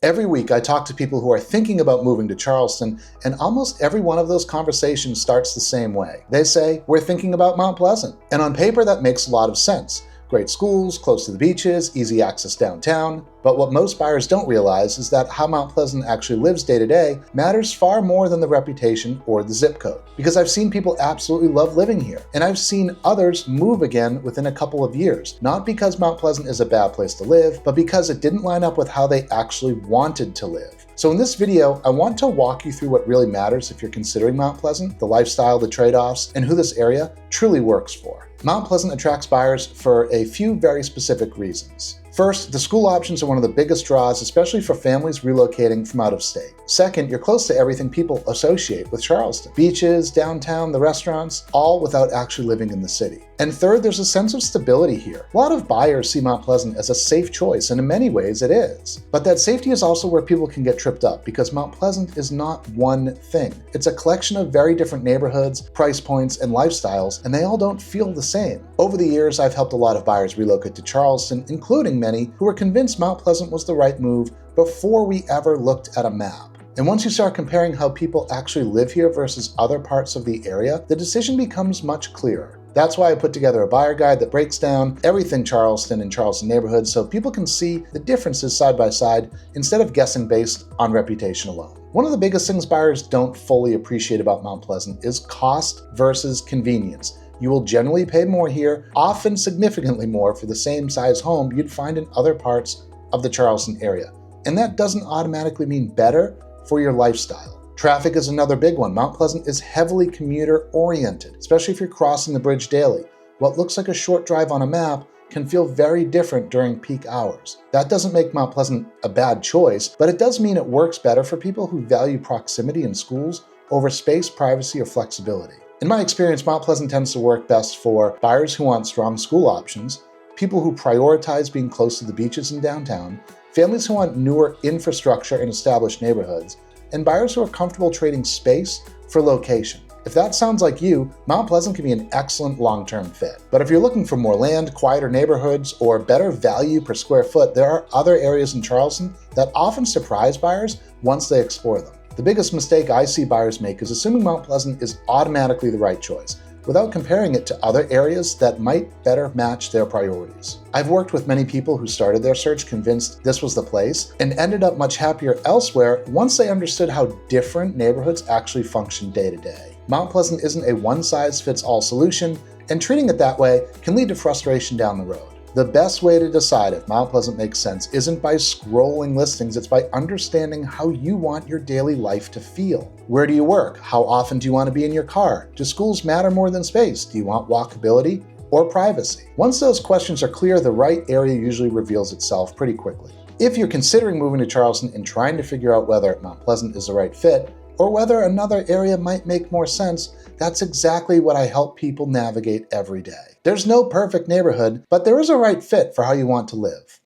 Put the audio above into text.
Every week, I talk to people who are thinking about moving to Charleston, and almost every one of those conversations starts the same way. They say, "We're thinking about Mount Pleasant." And on paper, that makes a lot of sense. Great schools, close to the beaches, easy access downtown. But what most buyers don't realize is that how Mount Pleasant actually lives day to day matters far more than the reputation or the zip code. Because I've seen people absolutely love living here, and I've seen others move again within a couple of years, not because Mount Pleasant is a bad place to live, but because it didn't line up with how they actually wanted to live. So in this video, I want to walk you through what really matters if you're considering Mount Pleasant, the lifestyle, the trade-offs, and who this area truly works for. Mount Pleasant attracts buyers for a few very specific reasons. First, the school options are one of the biggest draws, especially for families relocating from out of state. Second, you're close to everything people associate with Charleston. Beaches, downtown, the restaurants, all without actually living in the city. And third, there's a sense of stability here. A lot of buyers see Mount Pleasant as a safe choice, and in many ways it is. But that safety is also where people can get tripped up, because Mount Pleasant is not one thing. It's a collection of very different neighborhoods, price points, and lifestyles, and they all don't feel the same. Over the years, I've helped a lot of buyers relocate to Charleston, including many who were convinced Mount Pleasant was the right move before we ever looked at a map. And once you start comparing how people actually live here versus other parts of the area, the decision becomes much clearer. That's why I put together a buyer guide that breaks down everything Charleston and Charleston neighborhoods so people can see the differences side by side instead of guessing based on reputation alone. One of the biggest things buyers don't fully appreciate about Mount Pleasant is cost versus convenience. You will generally pay more here, often significantly more for the same size home you'd find in other parts of the Charleston area. And that doesn't automatically mean better for your lifestyle. Traffic is another big one. Mount Pleasant is heavily commuter-oriented, especially if you're crossing the bridge daily. What looks like a short drive on a map can feel very different during peak hours. That doesn't make Mount Pleasant a bad choice, but it does mean it works better for people who value proximity in schools over space, privacy, or flexibility. In my experience, Mount Pleasant tends to work best for buyers who want strong school options, people who prioritize being close to the beaches and downtown, families who want newer infrastructure in established neighborhoods, and buyers who are comfortable trading space for location. If that sounds like you, Mount Pleasant can be an excellent long-term fit. But if you're looking for more land, quieter neighborhoods, or better value per square foot, there are other areas in Charleston that often surprise buyers once they explore them. The biggest mistake I see buyers make is assuming Mount Pleasant is automatically the right choice, without comparing it to other areas that might better match their priorities. I've worked with many people who started their search convinced this was the place and ended up much happier elsewhere once they understood how different neighborhoods actually function day to day. Mount Pleasant isn't a one-size-fits-all solution, and treating it that way can lead to frustration down the road. The best way to decide if Mount Pleasant makes sense isn't by scrolling listings, it's by understanding how you want your daily life to feel. Where do you work? How often do you want to be in your car? Do schools matter more than space? Do you want walkability or privacy? Once those questions are clear, the right area usually reveals itself pretty quickly. If you're considering moving to Charleston and trying to figure out whether Mount Pleasant is the right fit, or whether another area might make more sense, that's exactly what I help people navigate every day. There's no perfect neighborhood, but there is a right fit for how you want to live.